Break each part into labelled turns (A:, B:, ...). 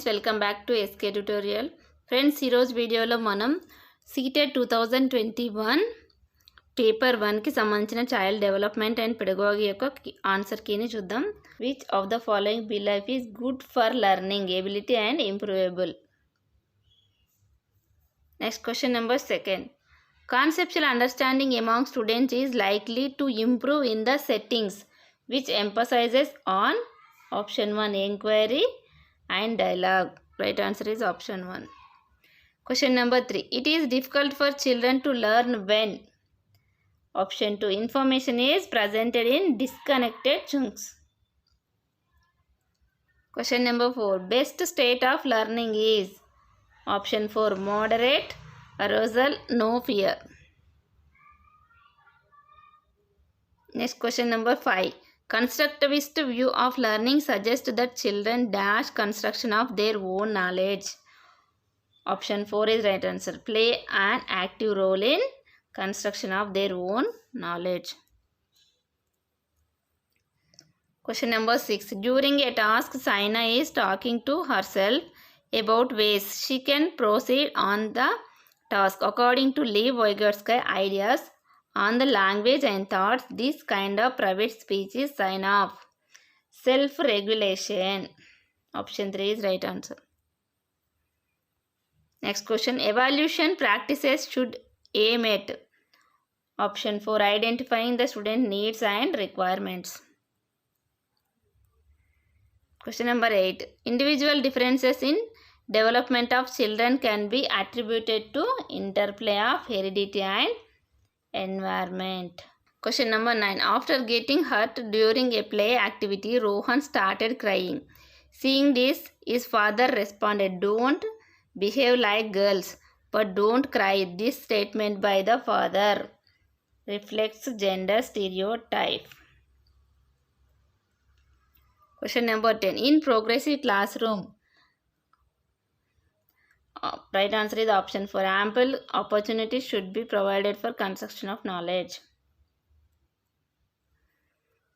A: Friends, welcome back to SK tutorial. Friends, ఈరోజు వీడియోలో మనం సీటెట్ 2021 పేపర్ 1కి సంబంధించిన చైల్డ్ డెవలప్మెంట్ అండ్ పెడగాగి యొక్క ఆన్సర్ కీని చూద్దాం. Which of the following belief is good for learning ability and improvable? Next question number 2. Conceptual understanding among students is likely to improve in the settings which emphasizes on option 1 inquiry and dialogue. Right answer is option 1. Question number 3. It is difficult for children to learn when? Option 2. Information is presented in disconnected chunks. Question number 4. Best state of learning is? Option 4. Moderate arousal, no fear. Next question number 5. Constructivist view of learning suggests that children dash construction of their own knowledge. Option 4 is right answer. Play an active role in construction of their own knowledge. Question number 6. During a task, Saina is talking to herself about ways she can proceed on the task. According to Lev Vygotsky ideas on the language and thoughts, this kind of private speech is sign of self-regulation. Option 3 is right answer. Next question. Evaluation practices should aim at? Option 4. Identifying the student needs and requirements. Question number 8. Individual differences in development of children can be attributed to interplay of heredity and environment. Question number 9. After getting hurt during a play activity, Rohan started crying. Seeing this, his father responded, "Don't behave like girls, but don't cry." This statement by the father reflects gender stereotype. Question number 10. In progressive classroom, right answer is option 4. Ample opportunities should be provided for construction of knowledge.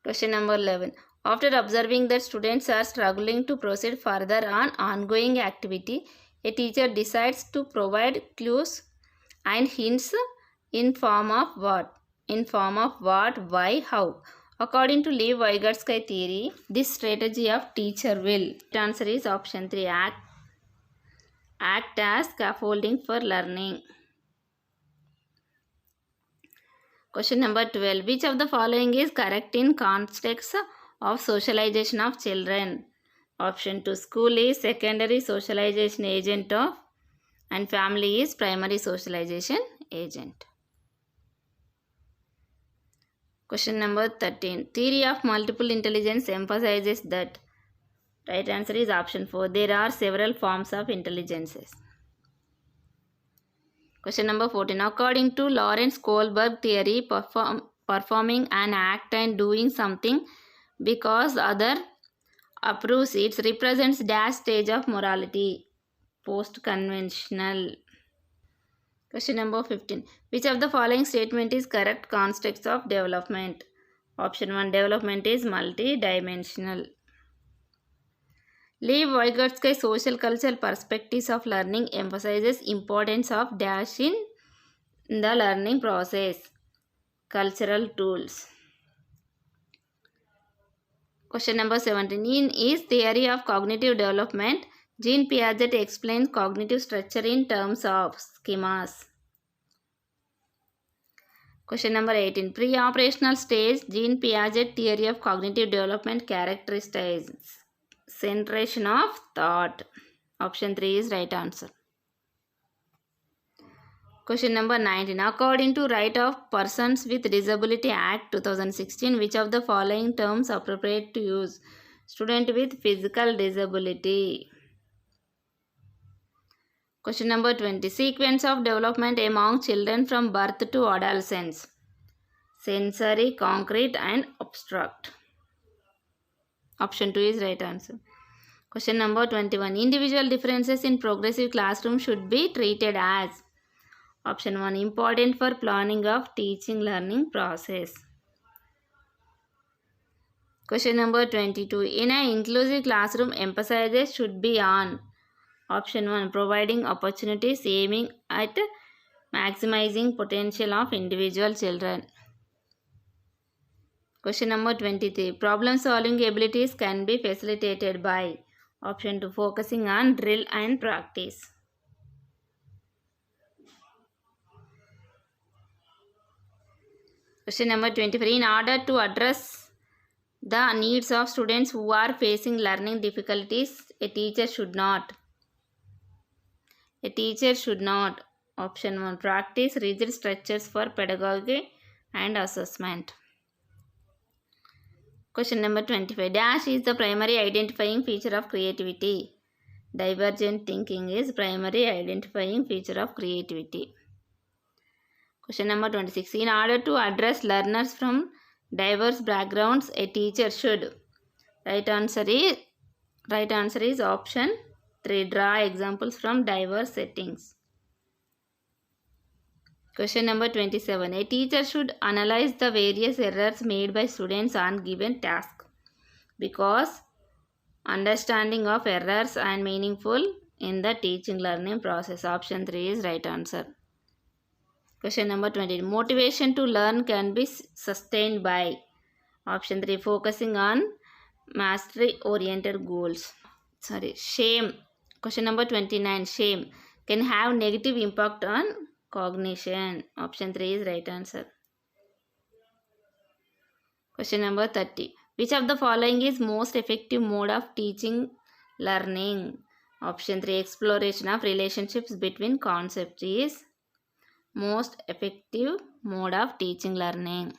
A: Question number 11. After observing that students are struggling to proceed further on ongoing activity, a teacher decides to provide clues and hints in form of what? In form of what, why, how? According to Lev Vygotsky theory, this strategy of teacher will. The answer is option 3. Act as scaffolding for learning. Question number 12. Which of the following is correct in context of socialization of children? Option 2. School is secondary socialization agent of and family is primary socialization agent. Question number 13. Theory of multiple intelligence emphasizes that. Right answer is option 4. There are several forms of intelligences. Question number 14. According to Lawrence Kohlberg theory, performing an act and doing something because other approves it represents dash stage of morality. Post-conventional. Question number 15. Which of the following statement is correct context of development? Option 1. Development is multi-dimensional. Lev Vygotsky social cultural perspectives of learning emphasizes importance of dash in the learning process. Cultural tools. Question number 17. In his theory of cognitive development, Jean Piaget explains cognitive structure in terms of schemas. Question number 18. Pre-operational stage, Jean Piaget theory of cognitive development characterizes centration of thought. Option 3 is right answer. Question number 19. According to Right of Persons with Disability Act 2016, which of the following terms appropriate to use? Student with physical disability. Question number 20. Sequence of development among children from birth to adolescence. Sensory, concrete and abstract. Option 2 is right answer. Question number 21. Individual differences in progressive classroom should be treated as? Option 1. Important for planning of teaching learning process. Question number 22. In an inclusive classroom, emphasis should be on? Option 1, providing opportunities aiming at maximizing potential of individual children. Question number 23. Problem solving abilities can be facilitated by. Option 2, focusing on drill and practice. Question number 24. In order to address the needs of students who are facing learning difficulties, a teacher should not. Option 1, practice rigid structures for pedagogy and assessment. Question number 25. Dash is the primary identifying feature of creativity. Divergent thinking is primary identifying feature of creativity. Question number 26. In order to address learners from diverse backgrounds, a teacher should. Right answer is option 3. Draw examples from diverse settings. Question number 27. A teacher should analyze the various errors made by students on given task, because understanding of errors are meaningful in the teaching learning process. Option 3 is right answer. Question number 20. Motivation to learn can be sustained by. Option 3, focusing on mastery oriented goals. Shame. Question number 29. Shame can have negative impact on cognition. Option 3 is right answer. Question number 30. Which of the following is most effective mode of teaching learning? Option 3, exploration of relationships between concepts is most effective mode of teaching learning.